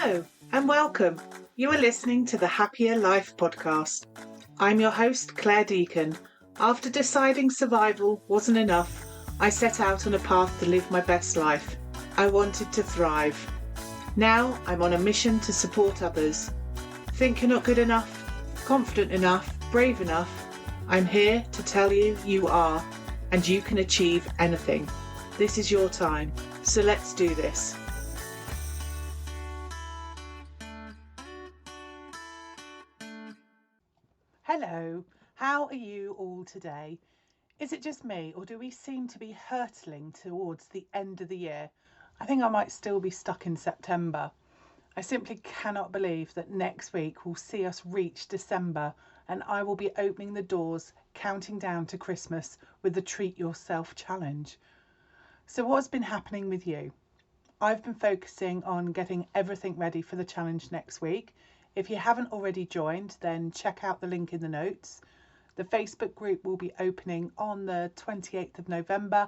Hello and welcome. You are listening to the Happier Life podcast. I'm your host, Claire Deacon. After deciding survival wasn't enough, I set out on a path to live my best life. I wanted to thrive. Now I'm on a mission to support others. Think you're not good enough, confident enough, brave enough? I'm here to tell you you are, and you can achieve anything. This is your time, so let's do this. Hello, how are you all today? Is it just me, or do we seem to be hurtling towards the end of the year? I think I might still be stuck in September. I simply cannot believe that next week will see us reach December and I will be opening the doors, counting down to Christmas with the Treat Yourself challenge. So what's been happening with you? I've been focusing on getting everything ready for the challenge next week. If you haven't already joined, then check out the link in the notes. The Facebook group will be opening on the 28th of November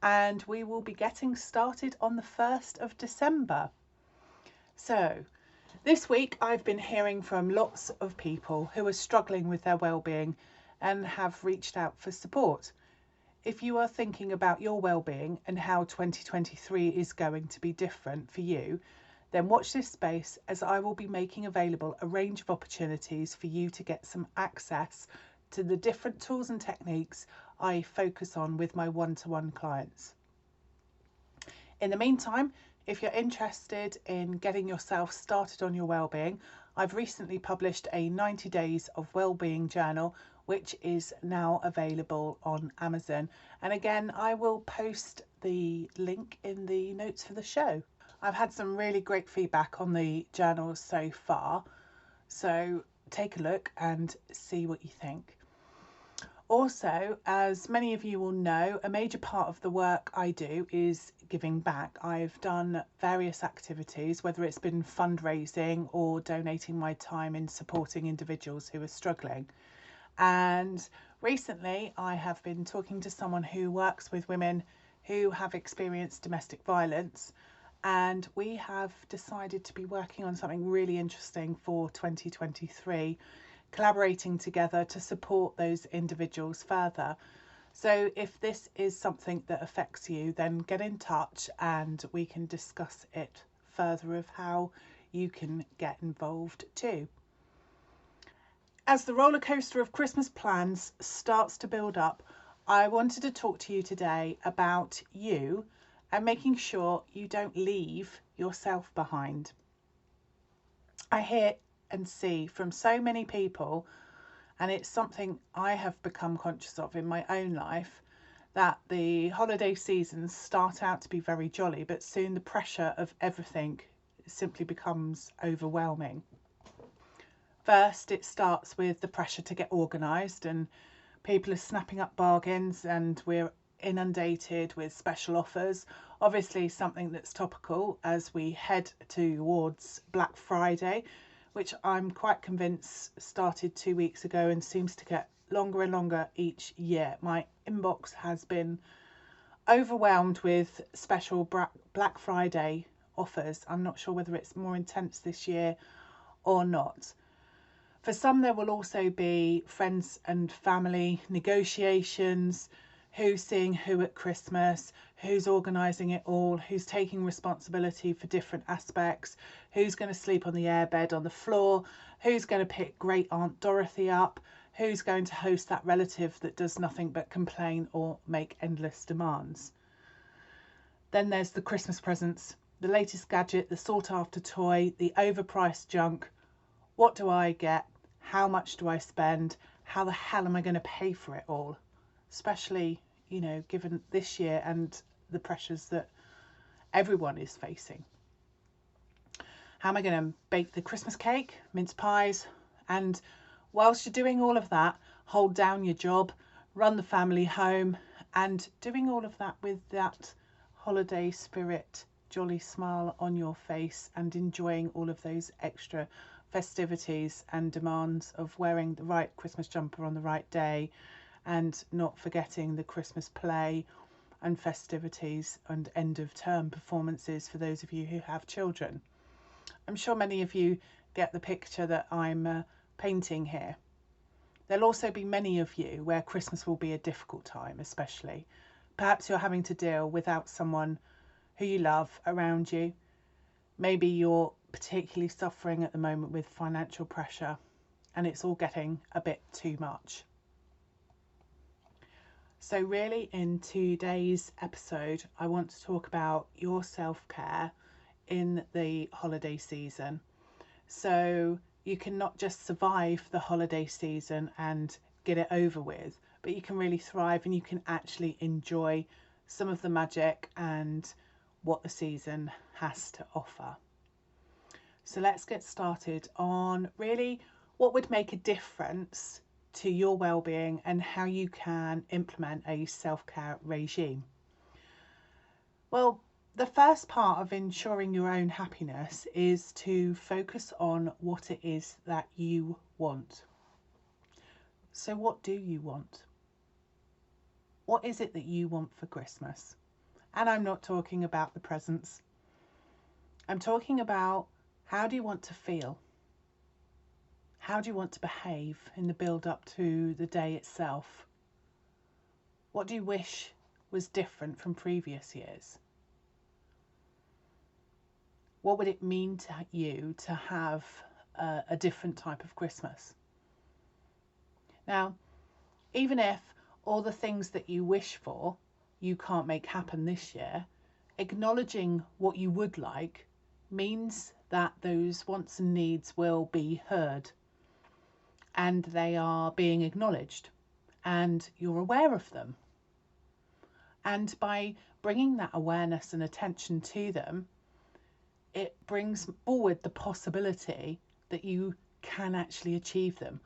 and we will be getting started on the 1st of December. So, this week I've been hearing from lots of people who are struggling with their well-being and have reached out for support. If you are thinking about your well-being and how 2023 is going to be different for you, then watch this space as I will be making available a range of opportunities for you to get some access to the different tools and techniques I focus on with my one-to-one clients. In the meantime, if you're interested in getting yourself started on your well-being, I've recently published a 90 days of well-being journal, which is now available on Amazon. And again, I will post the link in the notes for the show. I've had some really great feedback on the journal so far, so take a look and see what you think. Also, as many of you will know, a major part of the work I do is giving back. I've done various activities, whether it's been fundraising or donating my time in supporting individuals who are struggling. And recently I have been talking to someone who works with women who have experienced domestic violence, and we have decided to be working on something really interesting for 2023, collaborating together to support those individuals further. So if this is something that affects you, then get in touch and we can discuss it further of how you can get involved too. As the roller coaster of Christmas plans starts to build up, I wanted to talk to you today about you and making sure you don't leave yourself behind. I hear and see from so many people, and it's something I have become conscious of in my own life, that the holiday seasons start out to be very jolly, but soon the pressure of everything simply becomes overwhelming. First, it starts with the pressure to get organised, and people are snapping up bargains and we're inundated with special offers. Obviously something that's topical as we head towards Black Friday, which I'm quite convinced started 2 weeks ago and seems to get longer and longer each year. My inbox has been overwhelmed with special Black Friday offers. I'm not sure whether it's more intense this year or not. For some, there will also be friends and family negotiations, who's seeing who at Christmas, who's organising it all, who's taking responsibility for different aspects, who's going to sleep on the airbed on the floor, who's going to pick Great Aunt Dorothy up, who's going to host that relative that does nothing but complain or make endless demands. Then there's the Christmas presents, the latest gadget, the sought after toy, the overpriced junk. What do I get? How much do I spend? How the hell am I going to pay for it all? Especially, given this year and the pressures that everyone is facing. How am I going to bake the Christmas cake, mince pies? And whilst you're doing all of that, hold down your job, run the family home, and doing all of that with that holiday spirit, jolly smile on your face, and enjoying all of those extra festivities and demands of wearing the right Christmas jumper on the right day, and not forgetting the Christmas play and festivities and end of term performances for those of you who have children. I'm sure many of you get the picture that I'm painting here. There'll also be many of you where Christmas will be a difficult time, especially. Perhaps you're having to deal without someone who you love around you. Maybe you're particularly suffering at the moment with financial pressure and it's all getting a bit too much. So really in today's episode, I want to talk about your self-care in the holiday season. So you can not just survive the holiday season and get it over with, but you can really thrive and you can actually enjoy some of the magic and what the season has to offer. So let's get started on really what would make a difference to your well-being and how you can implement a self-care regime. Well, the first part of ensuring your own happiness is to focus on what it is that you want. So what do you want? What is it that you want for Christmas? And I'm not talking about the presents. I'm talking about, how do you want to feel? How do you want to behave in the build up to the day itself? What do you wish was different from previous years? What would it mean to you to have a different type of Christmas? Now, even if all the things that you wish for you can't make happen this year, acknowledging what you would like means that those wants and needs will be heard and they are being acknowledged and you're aware of them. And by bringing that awareness and attention to them, it brings forward the possibility that you can actually achieve them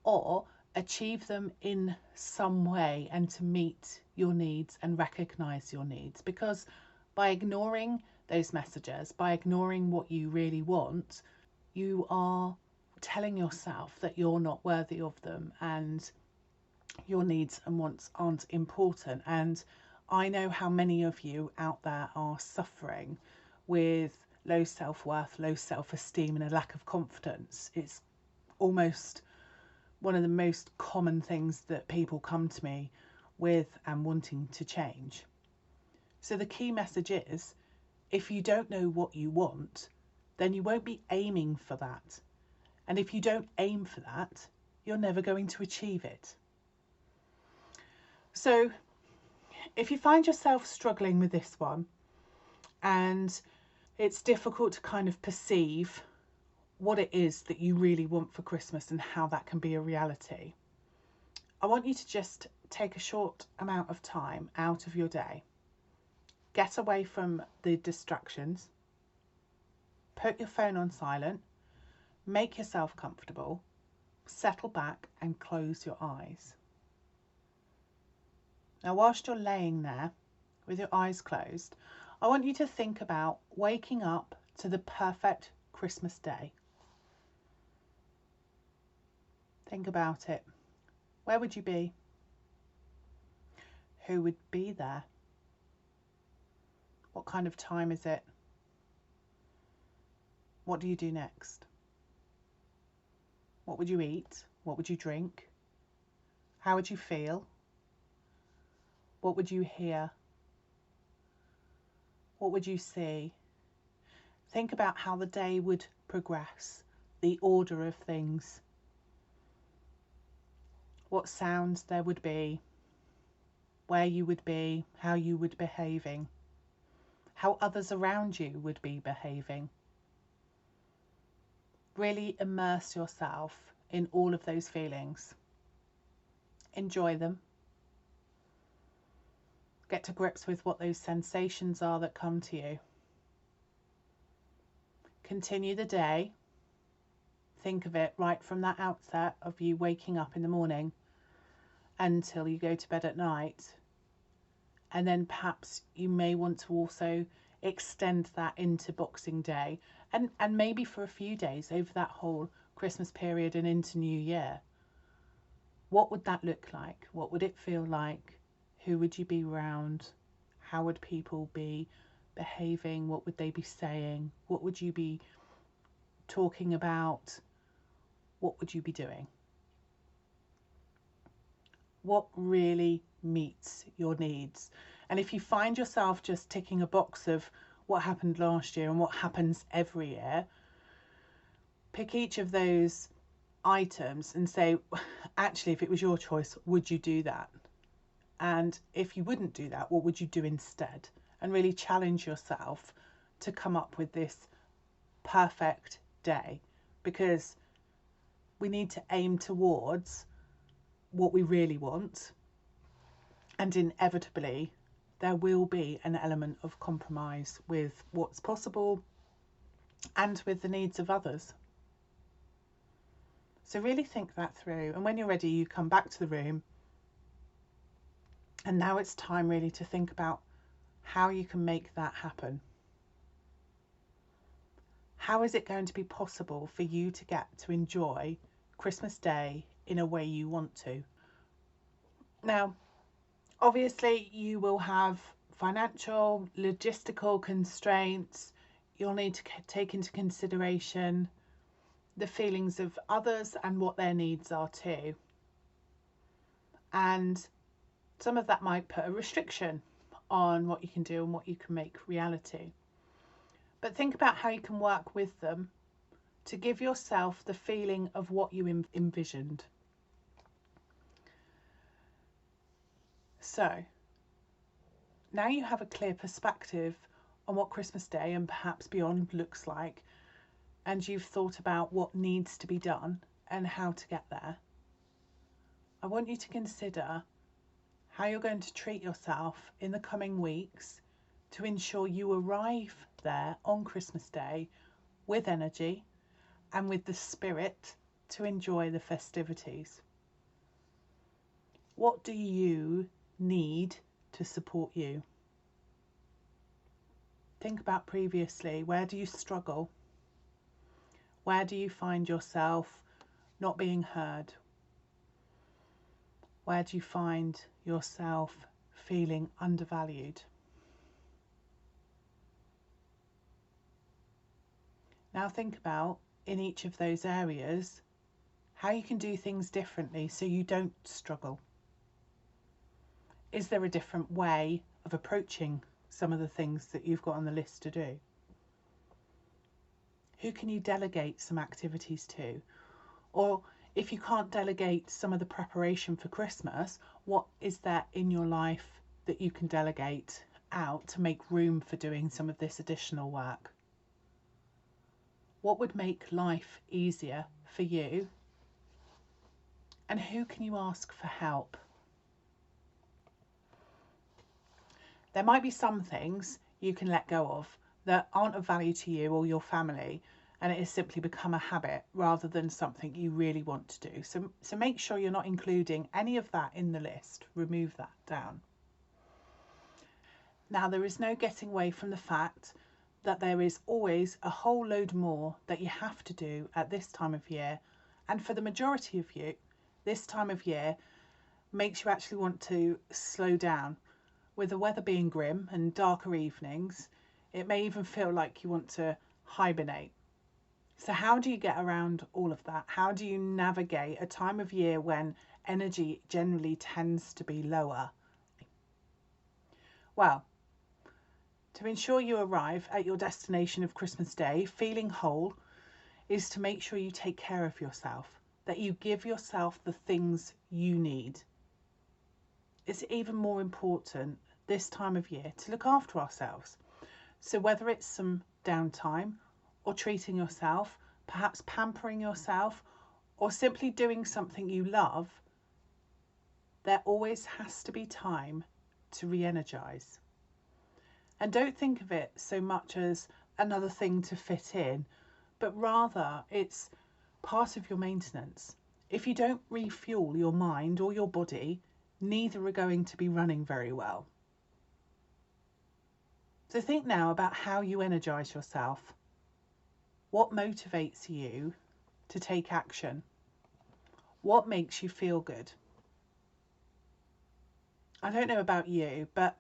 or achieve them in some way and to meet your needs and recognize your needs. Because by ignoring those messages, by ignoring what you really want, you are telling yourself that you're not worthy of them and your needs and wants aren't important. And I know how many of you out there are suffering with low self-worth, low self-esteem and a lack of confidence. It's almost one of the most common things that people come to me with and wanting to change. So the key message is, if you don't know what you want, then you won't be aiming for that. And if you don't aim for that, you're never going to achieve it. So if you find yourself struggling with this one and it's difficult to kind of perceive what it is that you really want for Christmas and how that can be a reality, I want you to just take a short amount of time out of your day. Get away from the distractions. Put your phone on silent. Make yourself comfortable. Settle back and close your eyes. Now, whilst you're laying there with your eyes closed, I want you to think about waking up to the perfect Christmas day. Think about it. Where would you be? Who would be there? What kind of time is it? What do you do next? What would you eat? What would you drink? How would you feel? What would you hear? What would you see? Think about how the day would progress, the order of things, what sounds there would be, where you would be, how you would be behaving, how others around you would be behaving. Really immerse yourself in all of those feelings. Enjoy them. Get to grips with what those sensations are that come to you. Continue the day. Think of it right from that outset of you waking up in the morning until you go to bed at night. And then perhaps you may want to also extend that into Boxing Day and maybe for a few days over that whole Christmas period and into New Year. What would that look like? What would it feel like? Who would you be around? How would people be behaving? What would they be saying? What would you be talking about what would you be doing? What really meets your needs? And if you find yourself just ticking a box of what happened last year and what happens every year, pick each of those items and say, actually, if it was your choice, would you do that? And if you wouldn't do that, what would you do instead? And really challenge yourself to come up with this perfect day, because we need to aim towards what we really want, and inevitably there will be an element of compromise with what's possible and with the needs of others. So really think that through, and when you're ready, you come back to the room, and now it's time really to think about how you can make that happen. How is it going to be possible for you to get to enjoy Christmas Day in a way you want to? Now, obviously, you will have financial, logistical constraints. You'll need to take into consideration the feelings of others and what their needs are too. And some of that might put a restriction on what you can do and what you can make reality. But think about how you can work with them to give yourself the feeling of what you envisioned. So now you have a clear perspective on what Christmas Day and perhaps beyond looks like, and you've thought about what needs to be done and how to get there. I want you to consider how you're going to treat yourself in the coming weeks to ensure you arrive there on Christmas Day with energy and with the spirit to enjoy the festivities. What do you need to support you? Think about previously. Where do you struggle? Where do you find yourself not being heard? Where do you find yourself feeling undervalued? Now think about, in each of those areas, how you can do things differently so you don't struggle. Is there a different way of approaching some of the things that you've got on the list to do? Who can you delegate some activities to? Or if you can't delegate some of the preparation for Christmas, what is there in your life that you can delegate out to make room for doing some of this additional work? What would make life easier for you? And who can you ask for help? There might be some things you can let go of that aren't of value to you or your family, and it has simply become a habit rather than something you really want to do. So make sure you're not including any of that in the list. Remove that down. Now, there is no getting away from the fact that there is always a whole load more that you have to do at this time of year. And for the majority of you, this time of year makes you actually want to slow down. With the weather being grim and darker evenings, it may even feel like you want to hibernate. So how do you get around all of that? How do you navigate a time of year when energy generally tends to be lower? Well, to ensure you arrive at your destination of Christmas Day feeling whole is to make sure you take care of yourself, that you give yourself the things you need. It's even more important this time of year to look after ourselves. So whether it's some downtime or treating yourself, perhaps pampering yourself, or simply doing something you love, there always has to be time to re-energize. And don't think of it so much as another thing to fit in, but rather it's part of your maintenance. If you don't refuel your mind or your body, neither are going to be running very well. So think now about how you energize yourself. What motivates you to take action? What makes you feel good? I don't know about you, but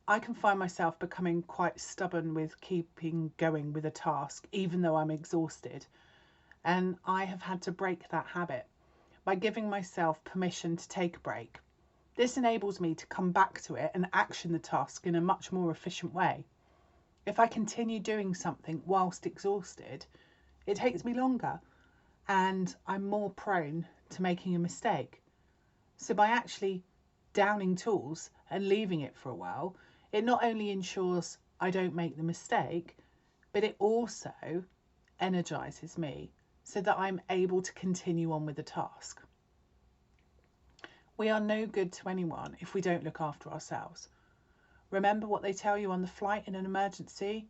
I can find myself becoming quite stubborn with keeping going with a task, even though I'm exhausted. And I have had to break that habit by giving myself permission to take a break. This enables me to come back to it and action the task in a much more efficient way. If I continue doing something whilst exhausted, it takes me longer and I'm more prone to making a mistake. So by actually downing tools and leaving it for a while, it not only ensures I don't make the mistake, but it also energizes me so that I'm able to continue on with the task. We are no good to anyone if we don't look after ourselves. Remember what they tell you on the flight in an emergency?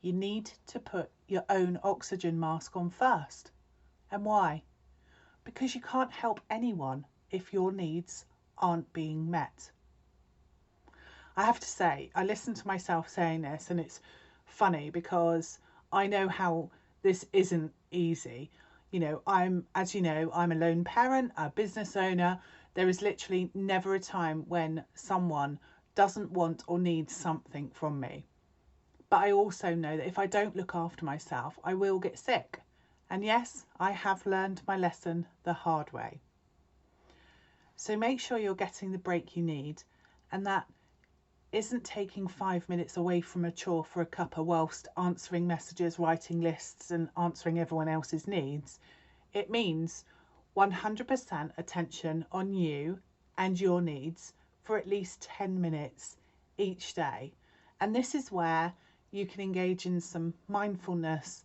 You need to put your own oxygen mask on first. And why? Because you can't help anyone if your needs aren't being met. I have to say, I listen to myself saying this and it's funny because I know how this isn't easy. I'm a lone parent, a business owner. There is literally never a time when someone doesn't want or needs something from me. But I also know that if I don't look after myself, I will get sick. And yes, I have learned my lesson the hard way. So make sure you're getting the break you need, and that isn't taking 5 minutes away from a chore for a cuppa whilst answering messages, writing lists and answering everyone else's needs. It means 100% attention on you and your needs for at least 10 minutes each day. And this is where you can engage in some mindfulness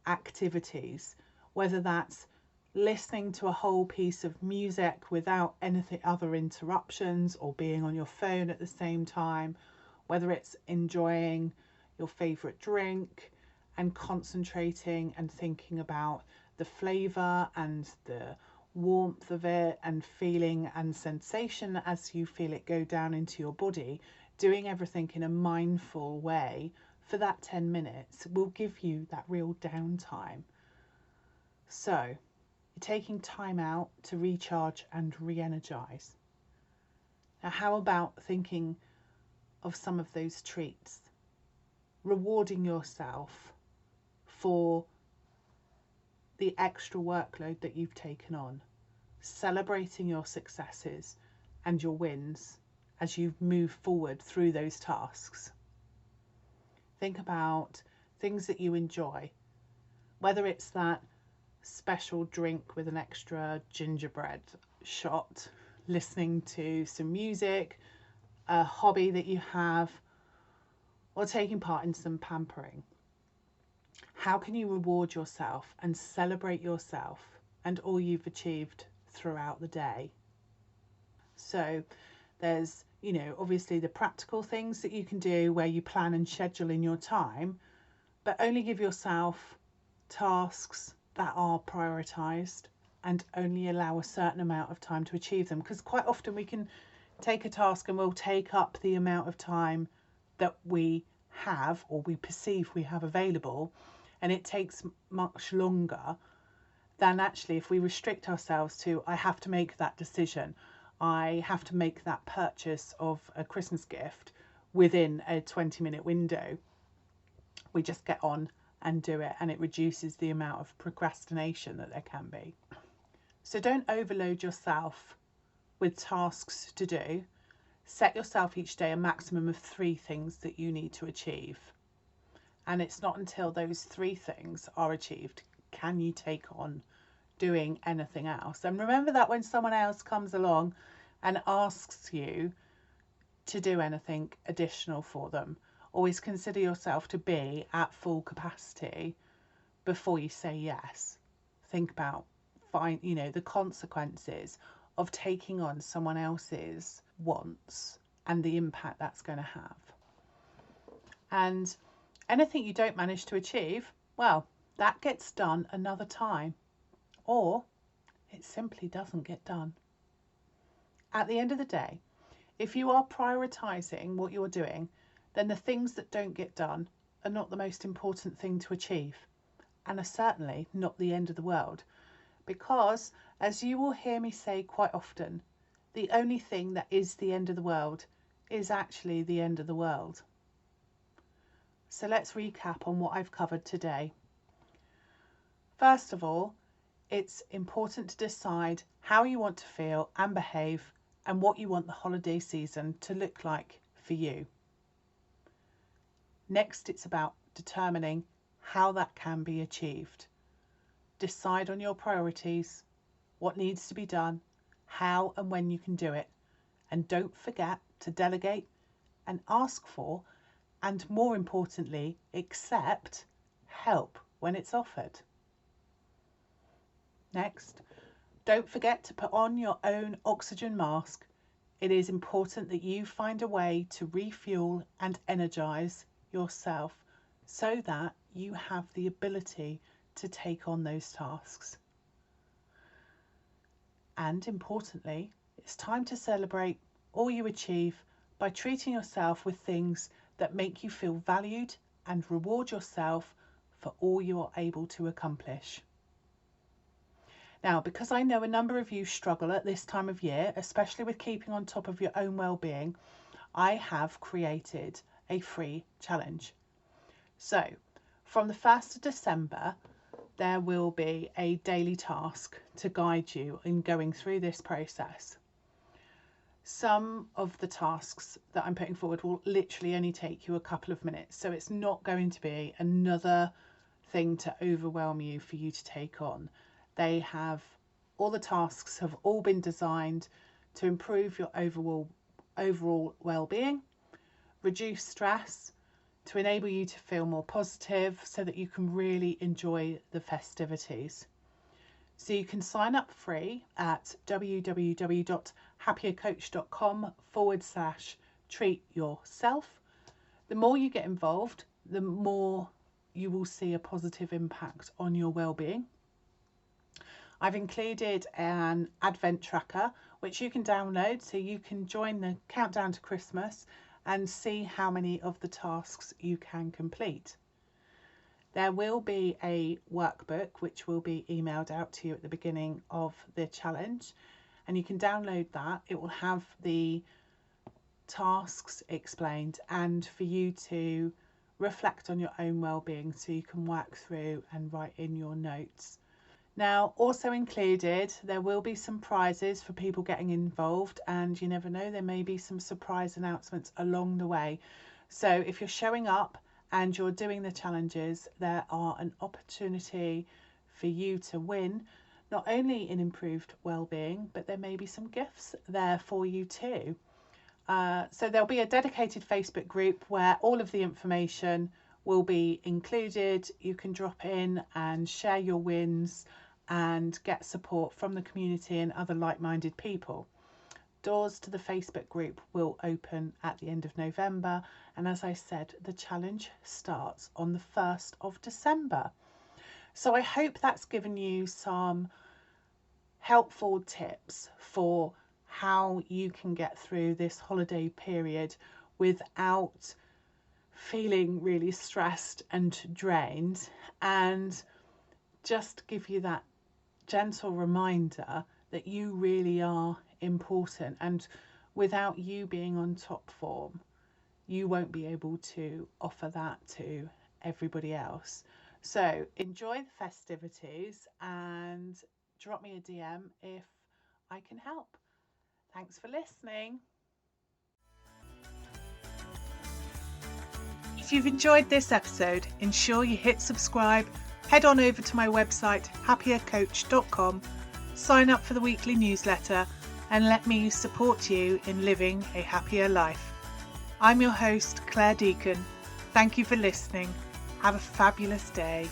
activities, whether that's listening to a whole piece of music without anything other interruptions or being on your phone at the same time, whether it's enjoying your favorite drink and concentrating and thinking about the flavor and the warmth of it and feeling and sensation as you feel it go down into your body. Doing everything in a mindful way for that 10 minutes will give you that real downtime. So you're taking time out to recharge and re-energize. Now, how about thinking of some of those treats? Rewarding yourself for the extra workload that you've taken on. Celebrating your successes and your wins as you move forward through those tasks. Think about things that you enjoy, whether it's that special drink with an extra gingerbread shot, listening to some music, a hobby that you have, or taking part in some pampering. How can you reward yourself and celebrate yourself and all you've achieved throughout the day? So there's, obviously the practical things that you can do where you plan and schedule in your time, but only give yourself tasks that are prioritized and only allow a certain amount of time to achieve them. Because quite often we can take a task and we'll take up the amount of time that we have or we perceive we have available, and it takes much longer than actually if we restrict ourselves to, I have to make that decision, I have to make that purchase of a Christmas gift within a 20-minute window. We just get on and do it, and it reduces the amount of procrastination that there can be. So don't overload yourself with tasks to do. Set yourself each day a maximum of 3 things that you need to achieve. And it's not until those 3 things are achieved can you take on doing anything else. And remember that when someone else comes along and asks you to do anything additional for them, always consider yourself to be at full capacity before you say yes. Think about the consequences of taking on someone else's wants and the impact that's going to have. And anything you don't manage to achieve, well, that gets done another time, or it simply doesn't get done. At the end of the day, if you are prioritizing what you're doing, then the things that don't get done are not the most important thing to achieve, and are certainly not the end of the world. Because, as you will hear me say quite often, the only thing that is the end of the world is actually the end of the world. So let's recap on what I've covered today. First of all, it's important to decide how you want to feel and behave and what you want the holiday season to look like for you. Next, it's about determining how that can be achieved. Decide on your priorities, what needs to be done, how and when you can do it, and don't forget to delegate and ask for, and more importantly, accept help when it's offered. Next, don't forget to put on your own oxygen mask. It is important that you find a way to refuel and energize yourself so that you have the ability to take on those tasks. And importantly, it's time to celebrate all you achieve by treating yourself with things that make you feel valued and reward yourself for all you are able to accomplish. Now, because I know a number of you struggle at this time of year, especially with keeping on top of your own well-being, I have created a free challenge. So, from the 1st of December, there will be a daily task to guide you in going through this process. Some of the tasks that I'm putting forward will literally only take you a couple of minutes, so it's not going to be another thing to overwhelm you for you to take on. All the tasks have all been designed to improve your overall well-being, reduce stress, to enable you to feel more positive so that you can really enjoy the festivities. So you can sign up free at www.happiercoach.com/treat-yourself. The more you get involved, the more you will see a positive impact on your well-being. I've included an advent tracker which you can download so you can join the countdown to Christmas and see how many of the tasks you can complete. There will be a workbook which will be emailed out to you at the beginning of the challenge, and you can download that. It will have the tasks explained and for you to reflect on your own well-being so you can work through and write in your notes. Now, also included, there will be some prizes for people getting involved, and you never know, there may be some surprise announcements along the way. So if you're showing up and you're doing the challenges, there are an opportunity for you to win not only in improved well-being, but there may be some gifts there for you too. So there'll be a dedicated Facebook group where all of the information will be included. You can drop in and share your wins and get support from the community and other like-minded people. Doors to the Facebook group will open at the end of November, and as I said, the challenge starts on the 1st of December. So I hope that's given you some helpful tips for how you can get through this holiday period without feeling really stressed and drained, and just give you that gentle reminder that you really are important, and without you being on top form, you won't be able to offer that to everybody else. So enjoy the festivities and drop me a DM if I can help. Thanks for listening. If you've enjoyed this episode, ensure you hit subscribe, head on over to my website happiercoach.com, sign up for the weekly newsletter, and let me support you in living a happier life. I'm your host, Claire Deacon. Thank you for listening. Have a fabulous day.